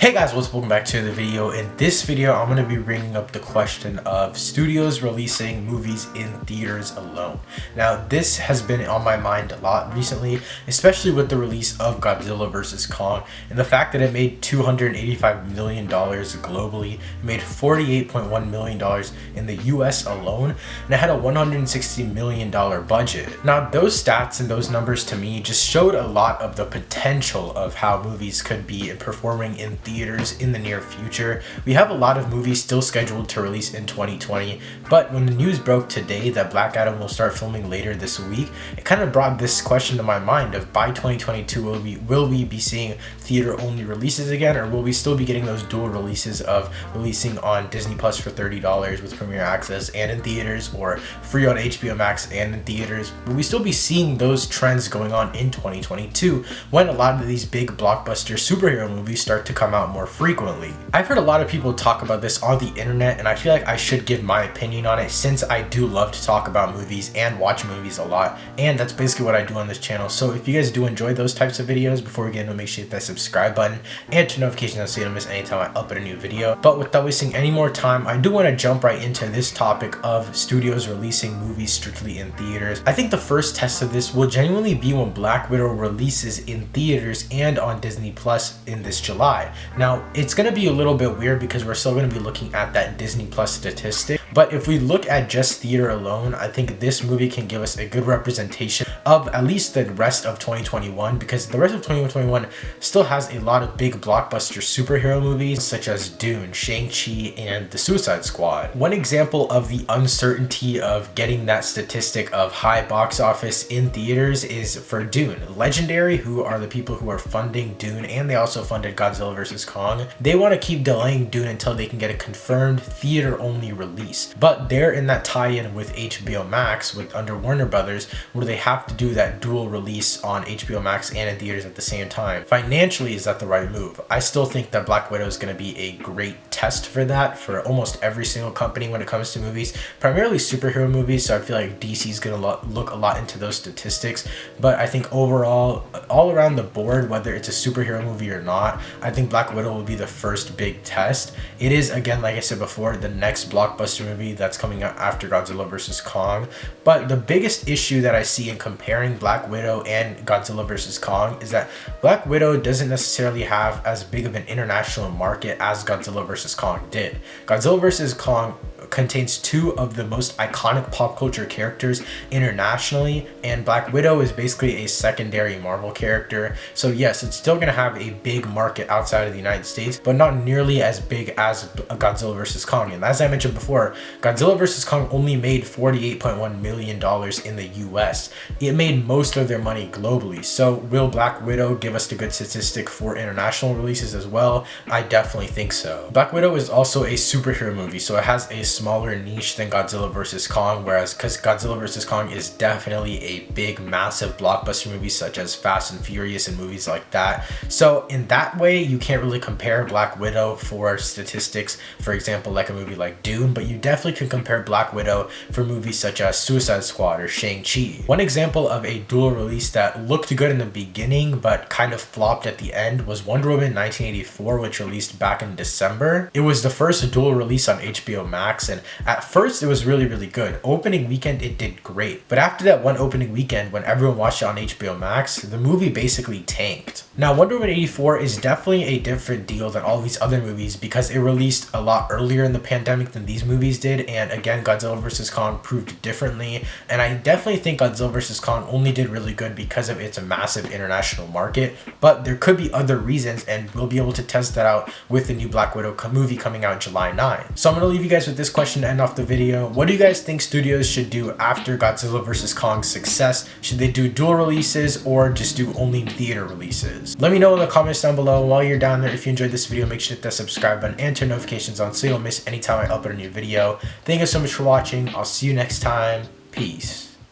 Hey guys, welcome back to the video. In this video, I'm going to be bringing up the question of studios releasing movies in theaters alone. Now, this has been on my mind a lot recently, especially with the release of Godzilla vs. Kong and the fact that it made $285 million globally, it made $48.1 million in the US alone, and it had a $160 million budget. Now, those stats and those numbers to me just showed a lot of the potential of how movies could be performing in theaters in the near future. We have a lot of movies still scheduled to release in 2020, but when the news broke today that Black Adam will start filming later this week, it kind of brought this question to my mind of by 2022 will we be seeing theater only releases again, or will we still be getting those dual releases of releasing on Disney Plus for $30 with premiere access and in theaters, or free on HBO Max and in theaters? Will we still be seeing those trends going on in 2022 when a lot of these big blockbuster superhero movies start to come out more frequently? I've heard a lot of people talk about this on the internet, and I feel like I should give my opinion on it since I do love to talk about movies and watch movies a lot, and that's basically what I do on this channel. So if you guys do enjoy those types of videos, before we get into it, make sure you hit that subscribe button and turn notifications so you don't miss any time I upload a new video. But without wasting any more time, I do want to jump right into this topic of studios releasing movies strictly in theaters. I think the first test of this will genuinely be when Black Widow releases in theaters and on Disney Plus in this July. Now, it's going to be a little bit weird because we're still going to be looking at that Disney Plus statistic, but if we look at just theater alone, I think this movie can give us a good representation of at least the rest of 2021, because the rest of 2021 still has a lot of big blockbuster superhero movies such as Dune, Shang-Chi, and The Suicide Squad. One example of the uncertainty of getting that statistic of high box office in theaters is for Dune. Legendary, who are the people who are funding Dune, and they also funded Godzilla vs. Kong, they want to keep delaying Dune until they can get a confirmed theater-only release. But they're in that tie-in with HBO Max under Warner Brothers, where they have to do that dual release on HBO Max and in theaters at the same time. Financially, is that the right move? I still think that Black Widow is going to be a great test for that for almost every single company when it comes to movies, primarily superhero movies, so I feel like DC is going to look a lot into those statistics. But I think overall, all around the board, whether it's a superhero movie or not, I think Black Widow will be the first big test. It is, again, like I said before, the next blockbuster movie that's coming out after Godzilla vs. Kong. But the biggest issue that I see in comparing Black Widow and Godzilla vs. Kong is that Black Widow doesn't necessarily have as big of an international market as Godzilla vs. Kong did. Godzilla vs. Kong contains two of the most iconic pop culture characters internationally, and Black Widow is basically a secondary Marvel character. So yes, it's still going to have a big market outside of the United States, but not nearly as big as Godzilla vs. Kong. And as I mentioned before, Godzilla vs. Kong only made $48.1 million in the US. It made most of their money globally. So will Black Widow give us the good statistic for international releases as well? I definitely think so. Black Widow is also a superhero movie, so it has a smaller niche than Godzilla vs. Kong, whereas because Godzilla vs. Kong is definitely a big, massive blockbuster movie such as Fast and Furious and movies like that. So in that way, you can't really compare Black Widow for statistics, for example, like a movie like Dune, but you definitely can compare Black Widow for movies such as Suicide Squad or Shang-Chi. One example of a dual release that looked good in the beginning but kind of flopped at the end was Wonder Woman 1984, which released back in December. It was the first dual release on HBO Max, and at first it was really good. Opening weekend, it did great, but after that one opening weekend when everyone watched it on HBO Max, the movie basically tanked. Now, Wonder Woman 84 is definitely a different deal than all these other movies because it released a lot earlier in the pandemic than these movies did, and again, Godzilla vs. Kong proved differently, and I definitely think Godzilla vs. Kong only did really good because of its massive international market, but there could be other reasons, and we'll be able to test that out with the new Black Widow movie coming out July 9. So I'm going to leave you guys with this question to end off the video. What do you guys think studios should do after Godzilla vs. Kong's success? Should they do dual releases or just do only theater releases? Let me know in the comments down below. While you're down there, if you enjoyed this video, make sure to hit that subscribe button and turn notifications on so you don't miss any time I upload a new video. Thank you so much for watching. I'll see you next time. Peace.